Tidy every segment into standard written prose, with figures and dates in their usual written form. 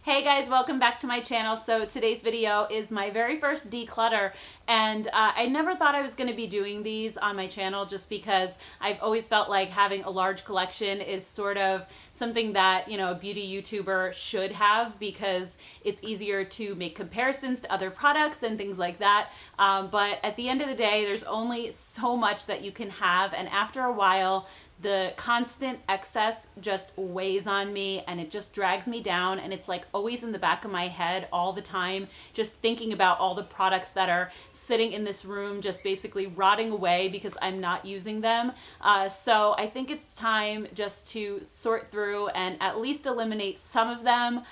Hey guys, welcome back to my channel. So today's video is my very first declutter, and I never thought I was going to be doing these on my channel just because I've always felt like having a large collection is sort of something that, you know, a beauty YouTuber should have because it's easier to make comparisons to other products and things like that. But at the end of the day, there's only so much that you can have, and after a while, the constant excess just weighs on me and it just drags me down, and it's like always in the back of my head all the time, just thinking about all the products that are sitting in this room just basically rotting away because I'm not using them. So I think it's time just to sort through and at least eliminate some of them,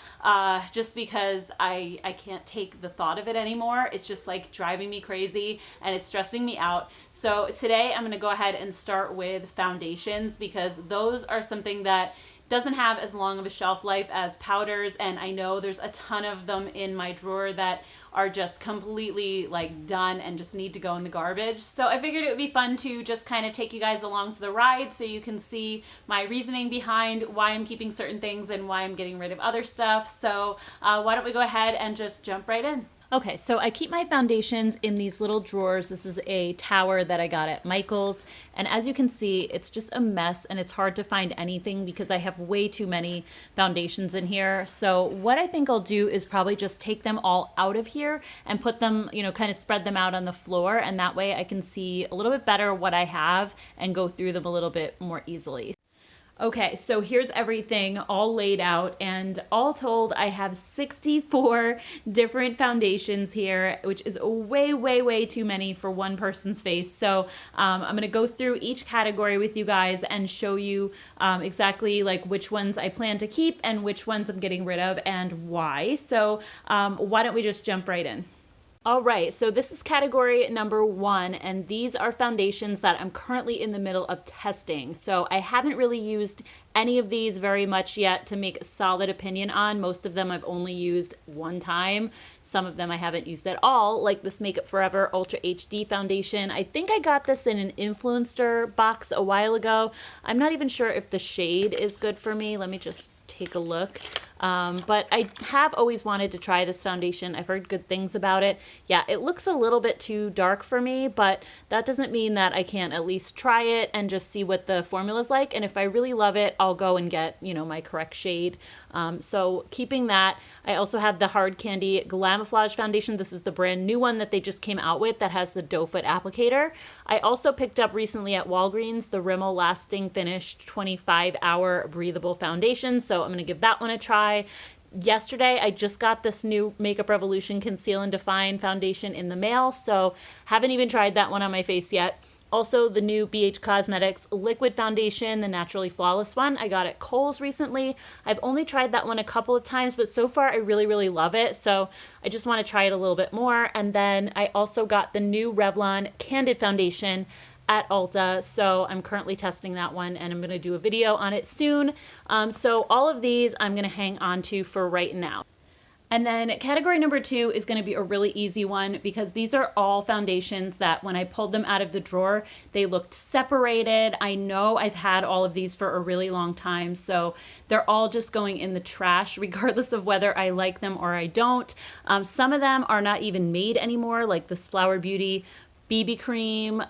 just because I can't take the thought of it anymore. It's just like driving me crazy and it's stressing me out. So today I'm going to go ahead and start with foundations, because those are something that doesn't have as long of a shelf life as powders, and I know there's a ton of them in my drawer that are just completely like done and just need to go in the garbage. So I figured it would be fun to just kind of take you guys along for the ride so you can see my reasoning behind why I'm keeping certain things and why I'm getting rid of other stuff. So why don't we go ahead and just jump right in. Okay, so I keep my foundations in these little drawers. This is a tower that I got at Michael's, and as you can see, it's just a mess and it's hard to find anything because I have way too many foundations in here. So what I think I'll do is probably just take them all out of here and put them, you know, kind of spread them out on the floor, and that way I can see a little bit better what I have and go through them a little bit more easily. Okay, so here's everything all laid out, and all told, I have 64 different foundations here, which is way too many for one person's face. So I'm going to go through each category with you guys and show you exactly like which ones I plan to keep and which ones I'm getting rid of and why. So why don't we just jump right in? All right, so this is category number 1, and these are foundations that I'm currently in the middle of testing. So I haven't really used any of these very much yet to make a solid opinion on. Most of them I've only used one time. Some of them I haven't used at all, like this Makeup Forever Ultra HD Foundation. I think I got this in an influencer box a while ago. I'm not even sure if the shade is good for me. Let me just take a look. But I have always wanted to try this foundation. I've heard good things about it. Yeah, it looks a little bit too dark for me, but that doesn't mean that I can't at least try it and just see what the formula's like. And if I really love it, I'll go and get, you know, my correct shade. So keeping that, I also have the Hard Candy Glamoflauge foundation. This is the brand new one that they just came out with that has the doe foot applicator. I also picked up recently at Walgreens the Rimmel Lasting Finish 25-hour breathable foundation. So I'm going to give that one a try. Yesterday, I just got this new Makeup Revolution Conceal and Define foundation in the mail, so haven't even tried that one on my face yet. Also, the new BH Cosmetics liquid foundation, the Naturally Flawless one, I got at Kohl's recently. I've only tried that one a couple of times, but so far I really love it, so I just want to try it a little bit more. And then I also got the new Revlon Candid foundation at Ulta, so I'm currently testing that one and I'm going to do a video on it soon. So all of these I'm going to hang on to for right now. And then category number 2 is going to be a really easy one because these are all foundations that when I pulled them out of the drawer, they looked separated. I know I've had all of these for a really long time, so they're all just going in the trash regardless of whether I like them or I don't. Some of them are not even made anymore, like this Flower Beauty BB cream.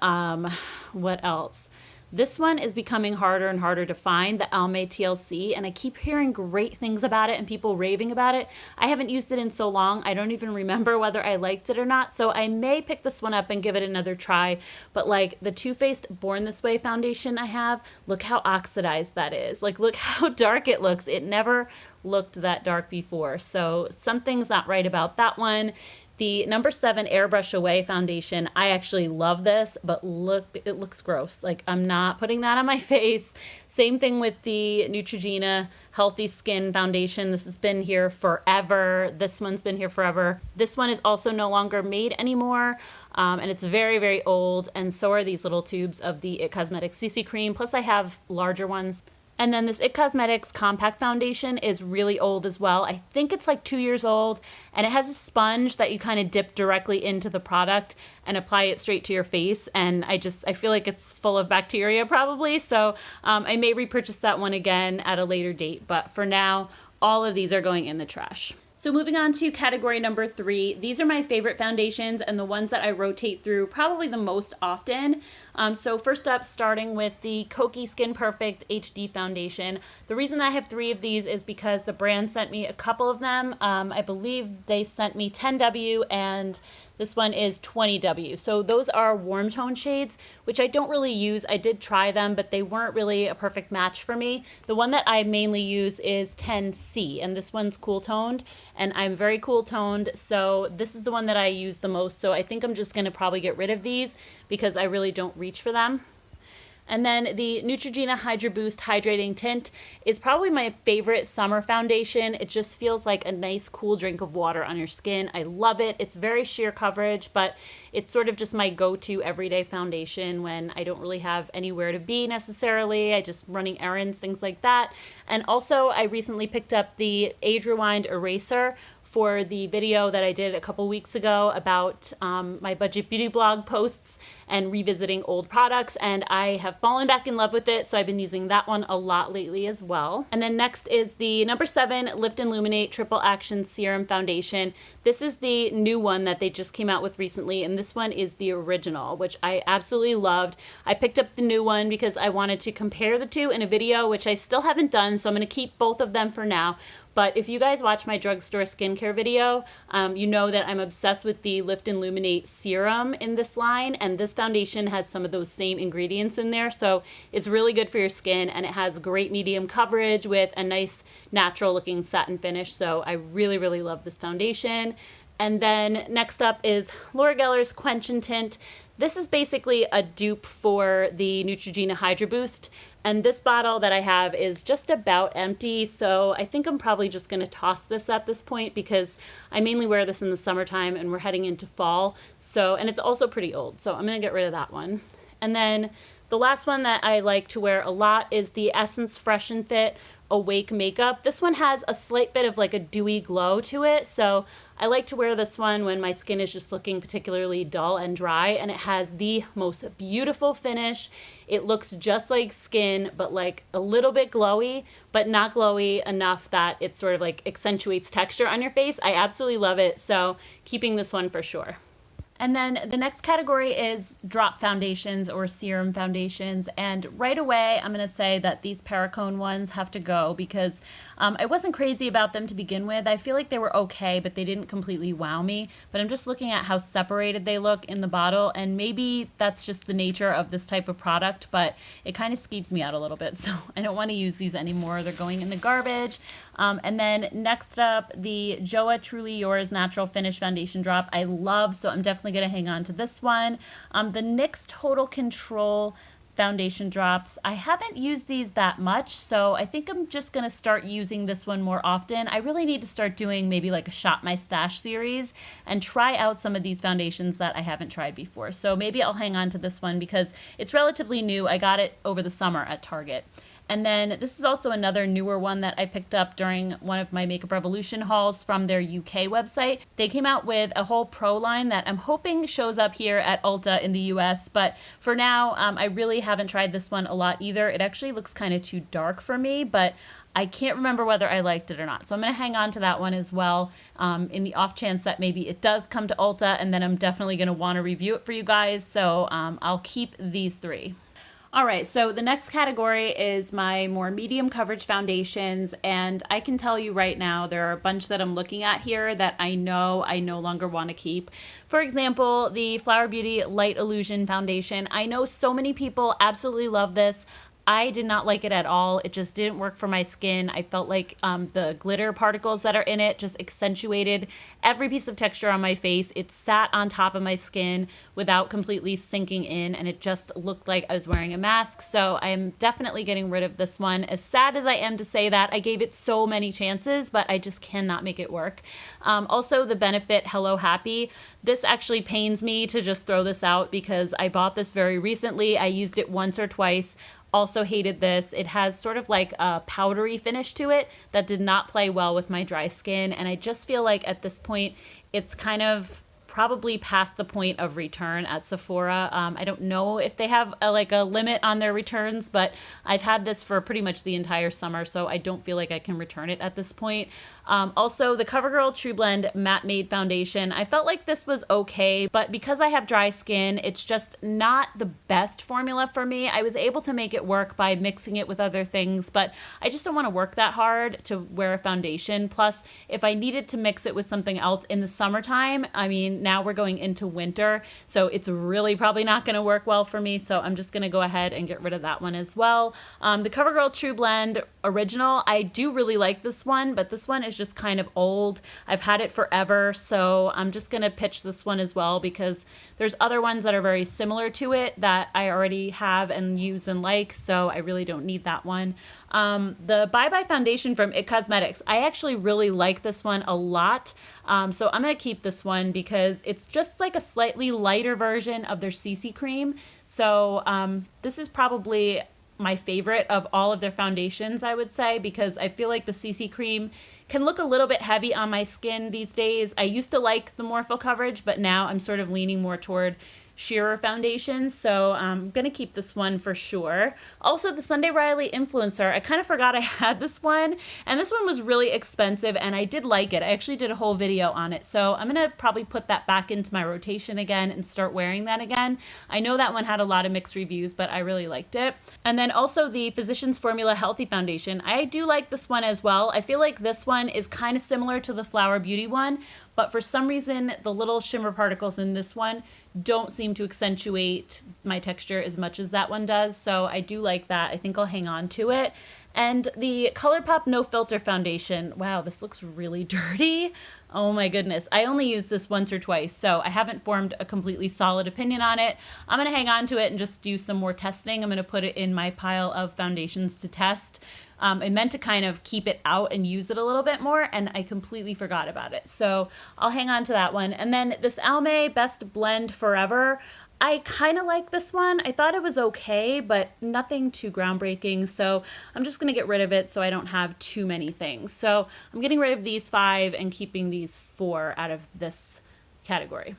What else? This one is becoming harder and harder to find, the Almay TLC, and I keep hearing great things about it and people raving about it. I haven't used it in so long, I don't even remember whether I liked it or not, so I may pick this one up and give it another try. But like the Too Faced Born This Way foundation I have, look how oxidized that is. Like, look how dark it looks. It never looked that dark before, so something's not right about that one. The number 7 Airbrush Away foundation, I actually love this, but look, it looks gross. Like, I'm not putting that on my face. Same thing with the Neutrogena Healthy Skin foundation. This has been here forever. This one's been here forever. This one is also no longer made anymore, and it's very old, and so are these little tubes of the It Cosmetics CC cream. Plus I have larger ones. And then this It Cosmetics Compact Foundation is really old as well. I think it's like 2 years old, and it has a sponge that you kind of dip directly into the product and apply it straight to your face. And I feel like it's full of bacteria probably. So I may repurchase that one again at a later date. But for now, all of these are going in the trash. So moving on to category number 3, these are my favorite foundations and the ones that I rotate through probably the most often. So first up, starting with the Kokie Skin Perfect HD Foundation. The reason I have 3 of these is because the brand sent me a couple of them. I believe they sent me 10W and this one is 20W. So those are warm tone shades, which I don't really use. I did try them, but they weren't really a perfect match for me. The one that I mainly use is 10C, and this one's cool toned, and I'm very cool toned, so this is the one that I use the most. So I think I'm just gonna probably get rid of these because I really don't reach for them. And then the Neutrogena Hydra Boost Hydrating Tint is probably my favorite summer foundation. It just feels like a nice cool drink of water on your skin. I love it. It's very sheer coverage, but it's sort of just my go-to everyday foundation when I don't really have anywhere to be necessarily. I just running errands, things like that. And also I recently picked up the Age Rewind Eraser for the video that I did a couple weeks ago about my budget beauty blog posts and revisiting old products, and I have fallen back in love with it, so I've been using that one a lot lately as well. And then next is the number 7 Lift and Luminate Triple Action Serum Foundation. This is the new one that they just came out with recently, and this one is the original, which I absolutely loved. I picked up the new one because I wanted to compare the two in a video, which I still haven't done, so I'm going to keep both of them for now. But if you guys watch my drugstore skincare video, you know that I'm obsessed with the Lift and Luminate serum in this line, and this foundation has some of those same ingredients in there, so it's really good for your skin, and it has great medium coverage with a nice natural looking satin finish, so I really, really love this foundation. And then next up is Laura Geller's Quench and Tint. This is basically a dupe for the Neutrogena Hydra Boost. And this bottle that I have is just about empty, so I think I'm probably just going to toss this at this point because I mainly wear this in the summertime and we're heading into fall. So, and it's also pretty old, so I'm going to get rid of that one. And then the last one that I like to wear a lot is the Essence Fresh and Fit Awake Makeup. This one has a slight bit of like a dewy glow to it, so I like to wear this one when my skin is just looking particularly dull and dry, and it has the most beautiful finish. It looks just like skin, but like a little bit glowy, but not glowy enough that it sort of like accentuates texture on your face. I absolutely love it, so keeping this one for sure. And then the next category is drop foundations or serum foundations. And right away, I'm going to say that these Paracone ones have to go because I wasn't crazy about them to begin with. I feel like they were okay, but they didn't completely wow me. But I'm just looking at how separated they look in the bottle. And maybe that's just the nature of this type of product, but it kind of skeeves me out a little bit. So I don't want to use these anymore. They're going in the garbage. And then next up, the Joa Truly Yours Natural Finish Foundation Drop. I love, so I'm definitely going to hang on to this one. The NYX Total Control foundation drops. I haven't used these that much, so I think I'm just going to start using this one more often. I really need to start doing maybe like a Shop My Stash series and try out some of these foundations that I haven't tried before. So maybe I'll hang on to this one because it's relatively new. I got it over the summer at Target. And then this is also another newer one that I picked up during one of my Makeup Revolution hauls from their UK website. They came out with a whole pro line that I'm hoping shows up here at Ulta in the US, but for now, I really haven't tried this one a lot either. It actually looks kind of too dark for me, but I can't remember whether I liked it or not. So I'm going to hang on to that one as well in the off chance that maybe it does come to Ulta, and then I'm definitely going to want to review it for you guys. So I'll keep these 3. All right, so the next category is my more medium coverage foundations, and I can tell you right now there are a bunch that I'm looking at here that I know I no longer want to keep. For example, the Flower Beauty Light Illusion Foundation. I know so many people absolutely love this. I did not like it at all. It just didn't work for my skin. I felt like the glitter particles that are in it just accentuated every piece of texture on my face. It sat on top of my skin without completely sinking in, and it just looked like I was wearing a mask. So I'm definitely getting rid of this one. As sad as I am to say that, I gave it so many chances, but I just cannot make it work. Also, the Benefit Hello Happy. This actually pains me to just throw this out because I bought this very recently. I used it once or twice. Also hated this. It has sort of like a powdery finish to it that did not play well with my dry skin, and I just feel like at this point it's kind of probably past the point of return at Sephora. I don't know if they have a limit on their returns, but I've had this for pretty much the entire summer, so I don't feel like I can return it at this point. Also, the CoverGirl True Blend Matte Made Foundation. I felt like this was okay, but because I have dry skin, it's just not the best formula for me. I was able to make it work by mixing it with other things, but I just don't want to work that hard to wear a foundation. Plus, if I needed to mix it with something else in the summertime, I mean, now we're going into winter, so it's really probably not going to work well for me, so I'm just going to go ahead and get rid of that one as well. The CoverGirl True Blend Original, I do really like this one, but this one is just kind of old. I've had it forever, so I'm just going to pitch this one as well because there's other ones that are very similar to it that I already have and use and like, so I really don't need that one. The Bye Bye Foundation from IT Cosmetics, I actually really like this one a lot, so I'm going to keep this one because it's just like a slightly lighter version of their CC cream, so this is probably my favorite of all of their foundations, I would say, because I feel like the CC cream can look a little bit heavy on my skin these days. I used to like the more full coverage, but now I'm sort of leaning more toward sheerer foundations, so I'm gonna keep this one for sure. Also, the Sunday Riley Influencer, I kind of forgot I had this one, and this one was really expensive, and I did like it. I actually did a whole video on it, so I'm gonna probably put that back into my rotation again and start wearing that again. I know that one had a lot of mixed reviews, but I really liked it. And then also the Physicians Formula Healthy Foundation. I do like this one as well. I feel like this one is kind of similar to the Flower Beauty one, but for some reason, the little shimmer particles in this one don't seem to accentuate my texture as much as that one does. So I do like that. I think I'll hang on to it. And the ColourPop No Filter Foundation. Wow, this looks really dirty. Oh my goodness. I only used this once or twice, so I haven't formed a completely solid opinion on it. I'm going to hang on to it and just do some more testing. I'm going to put it in my pile of foundations to test. I meant to kind of keep it out and use it a little bit more, and I completely forgot about it. So I'll hang on to that one. And then this Almay Best Blend Forever. I kind of like this one. I thought it was okay, but nothing too groundbreaking. So I'm just going to get rid of it so I don't have too many things. So I'm getting rid of these 5 and keeping these 4 out of this category.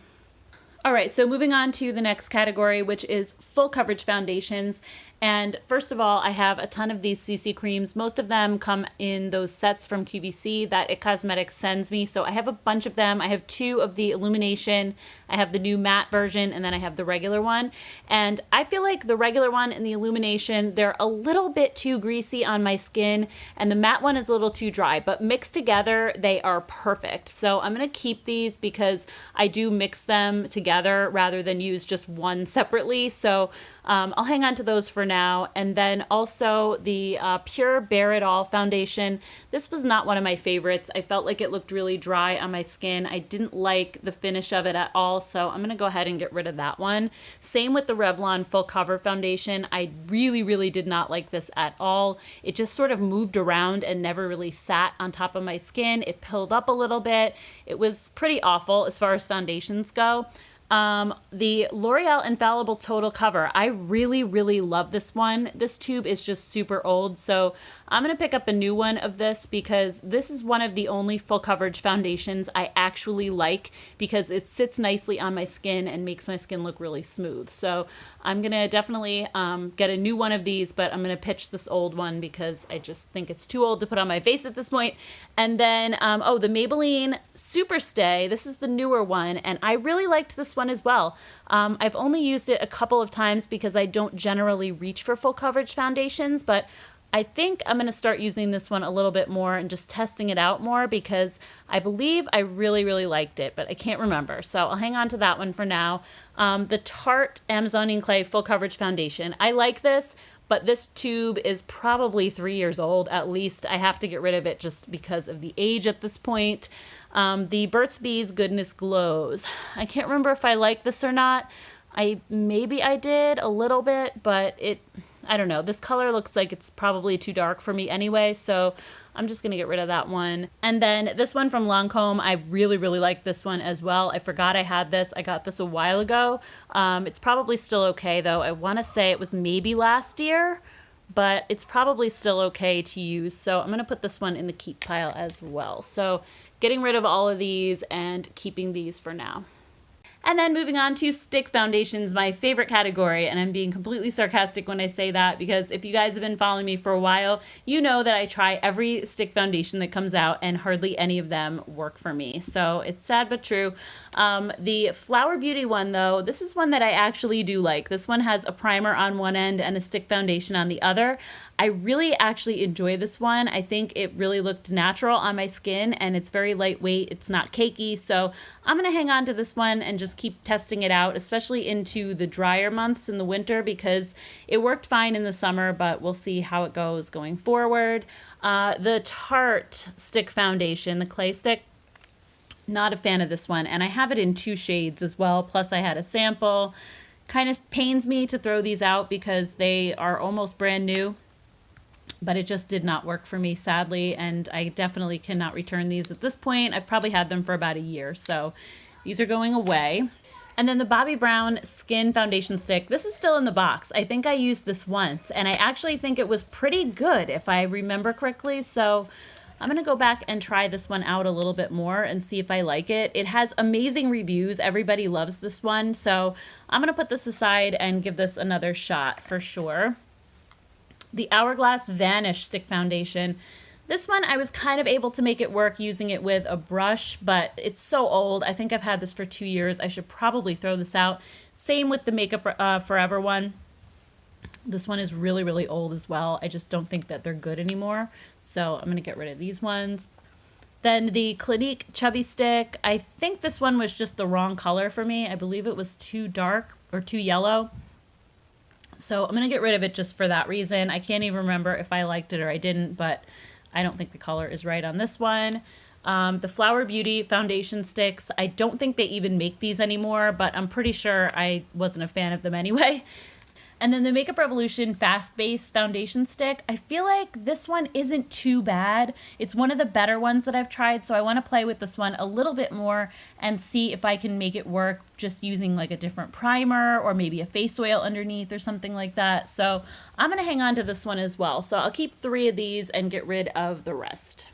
All right, so moving on to the next category, which is full coverage foundations. And first of all, I have a ton of these CC creams. Most of them come in those sets from QVC that IT Cosmetics sends me. So I have a bunch of them. I have 2 of the Illumination. I have the new matte version, and then I have the regular one. And I feel like the regular one and the Illumination, they're a little bit too greasy on my skin, and the matte one is a little too dry, but mixed together, they are perfect. So I'm gonna keep these because I do mix them together rather than use just one separately. So I'll hang on to those for now. And then also the Pure Bare It All Foundation. This was not one of my favorites. I felt like it looked really dry on my skin. I didn't like the finish of it at all, so I'm going to go ahead and get rid of that one. Same with the Revlon Full Cover Foundation. I really did not like this at all. It just sort of moved around and never really sat on top of my skin. It pilled up a little bit. It was pretty awful as far as foundations go. The L'Oreal Infallible Total Cover. I really love this one. This tube is just super old, so I'm going to pick up a new one of this because this is one of the only full coverage foundations I actually like because it sits nicely on my skin and makes my skin look really smooth. So I'm going to definitely get a new one of these, but I'm going to pitch this old one because I just think it's too old to put on my face at this point. And then, the Maybelline Super Stay. This is the newer one, and I really liked this one as well. I've only used it a couple of times because I don't generally reach for full coverage foundations, but I think I'm going to start using this one a little bit more and just testing it out more because I believe I really liked it, but I can't remember. So I'll hang on to that one for now. The Tarte Amazonian Clay Full Coverage Foundation. I like this, but this tube is probably 3 years old at least. I have to get rid of it just because of the age at this point. The Burt's Bees Goodness Glows. I can't remember if I like this or not. Maybe I did a little bit, but I don't know. This color looks like it's probably too dark for me anyway, so I'm just going to get rid of that one. And then this one from Lancome, I really like this one as well. I forgot I had this. I got this a while ago. It's probably still okay, though. I want to say it was maybe last year, but it's probably still okay to use. So I'm going to put this one in the keep pile as well. So getting rid of all of these and keeping these for now. And then moving on to stick foundations, my favorite category. And I'm being completely sarcastic when I say that because if you guys have been following me for a while, you know that I try every stick foundation that comes out and hardly any of them work for me. So it's sad but true. The Flower Beauty one though, this is one that I actually do like. This one has a primer on one end and a stick foundation on the other. I really actually enjoy this one. I think it really looked natural on my skin and it's very lightweight. It's not cakey. So I'm going to hang on to this one and just keep testing it out, especially into the drier months in the winter because it worked fine in the summer, but we'll see how it goes going forward. The Tarte stick foundation, the clay stick, not a fan of this one. And I have it in 2 shades as well. Plus I had a sample. Kind of pains me to throw these out because they are almost brand new. But it just did not work for me, sadly, and I definitely cannot return these at this point. I've probably had them for about a year, so these are going away. And then the Bobbi Brown Skin Foundation Stick. This is still in the box. I think I used this once, and I actually think it was pretty good, if I remember correctly, so I'm going to go back and try this one out a little bit more and see if I like it. It has amazing reviews. Everybody loves this one, so I'm going to put this aside and give this another shot for sure. The Hourglass Vanish Stick Foundation. This one, I was kind of able to make it work using it with a brush, but it's so old. I think I've had this for 2 years. I should probably throw this out. Same with the Makeup Forever one. This one is really, really old as well. I just don't think that they're good anymore. So I'm going to get rid of these ones. Then the Clinique Chubby Stick. I think this one was just the wrong color for me. I believe it was too dark or too yellow. So I'm going to get rid of it just for that reason. I can't even remember if I liked it or I didn't, but I don't think the color is right on this one. The Flower Beauty Foundation Sticks. I don't think they even make these anymore, but I'm pretty sure I wasn't a fan of them anyway. And then the Makeup Revolution Fast Base Foundation Stick. I feel like this one isn't too bad. It's one of the better ones that I've tried, so I want to play with this one a little bit more and see if I can make it work just using like a different primer or maybe a face oil underneath or something like that. So I'm going to hang on to this one as well. So I'll keep 3 of these and get rid of the rest.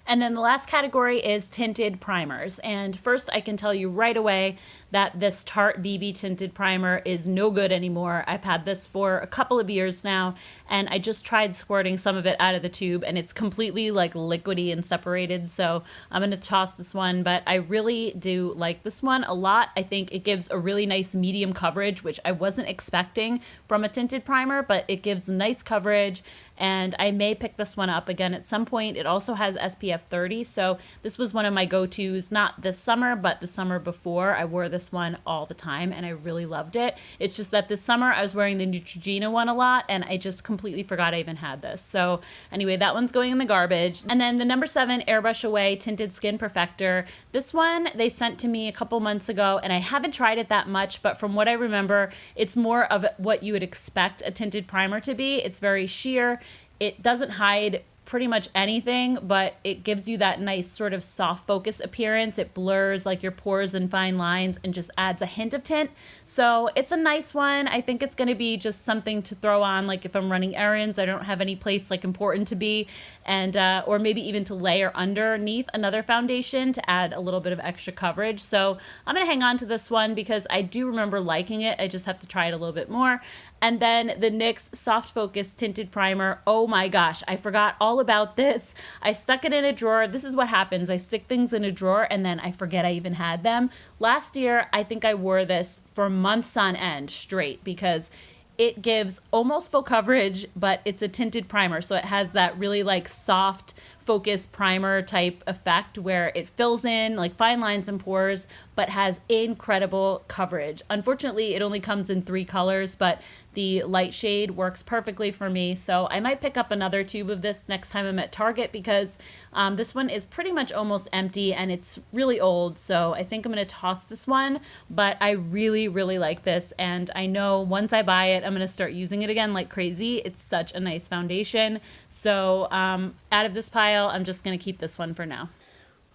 And then the last category is tinted primers. And first I can tell you right away that this Tarte BB Tinted Primer is no good anymore. I've had this for a couple of years now, and I just tried squirting some of it out of the tube, and it's completely like liquidy and separated, so I'm going to toss this one, but I really do like this one a lot. I think it gives a really nice medium coverage, which I wasn't expecting from a tinted primer, but it gives nice coverage, and I may pick this one up again at some point. It also has SPF 30, so this was one of my go-tos, not this summer, but the summer before. I wore this one all the time and I really loved it. It's just that this summer I was wearing the Neutrogena one a lot and I just completely forgot I even had this. So anyway, that one's going in the garbage. And then the number 7 Airbrush Away Tinted Skin Perfector. This one they sent to me a couple months ago and I haven't tried it that much, but from what I remember, it's more of what you would expect a tinted primer to be. It's very sheer. It doesn't hide pretty much anything, but it gives you that nice sort of soft focus appearance. It blurs like your pores and fine lines and just adds a hint of tint. So it's a nice one. I think it's going to be just something to throw on like if I'm running errands, I don't have any place like important to be, and or maybe even to layer underneath another foundation to add a little bit of extra coverage. So I'm going to hang on to this one because I do remember liking it. I just have to try it a little bit more. And then the NYX Soft Focus Tinted Primer. Oh my gosh, I forgot all about this. I stuck it in a drawer. This is what happens. I stick things in a drawer and then I forget I even had them. Last year, I think I wore this for months on end straight because it gives almost full coverage, but it's a tinted primer. So it has that really like soft focus primer type effect where it fills in like fine lines and pores, but has incredible coverage. Unfortunately, it only comes in 3 colors, but the light shade works perfectly for me. So I might pick up another tube of this next time I'm at Target because this one is pretty much almost empty and it's really old. So I think I'm going to toss this one, but I really, really like this. And I know once I buy it, I'm going to start using it again like crazy. It's such a nice foundation. So out of this pile, I'm just going to keep this one for now.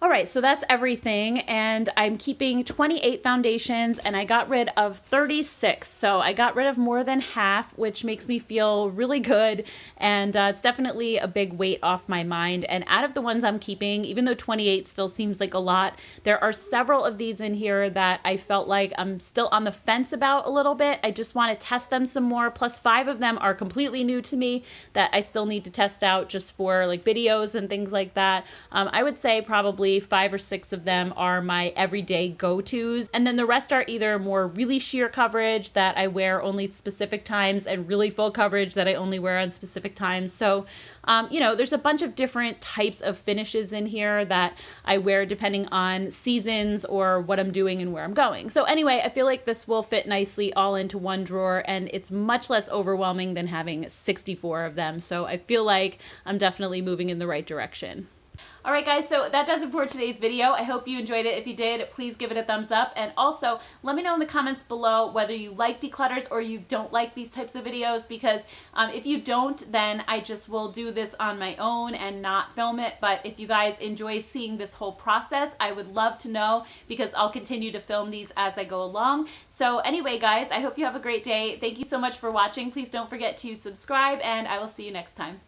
All right, so that's everything, and I'm keeping 28 foundations, and I got rid of 36. So I got rid of more than half, which makes me feel really good, and it's definitely a big weight off my mind. And out of the ones I'm keeping, even though 28 still seems like a lot, there are several of these in here that I felt like I'm still on the fence about a little bit. I just want to test them some more, plus 5 of them are completely new to me that I still need to test out just for like videos and things like that. I would say probably 5 or 6 of them are my everyday go-tos, and then the rest are either more really sheer coverage that I wear only specific times and really full coverage that I only wear on specific times. So you know, there's a bunch of different types of finishes in here that I wear depending on seasons or what I'm doing and where I'm going. So anyway, I feel like this will fit nicely all into one drawer, and it's much less overwhelming than having 64 of them. So I feel like I'm definitely moving in the right direction. All right, guys, so that does it for today's video. I hope you enjoyed it. If you did, please give it a thumbs up. And also, let me know in the comments below whether you like declutters or you don't like these types of videos, because if you don't, then I just will do this on my own and not film it. But if you guys enjoy seeing this whole process, I would love to know, because I'll continue to film these as I go along. So anyway, guys, I hope you have a great day. Thank you so much for watching. Please don't forget to subscribe, and I will see you next time.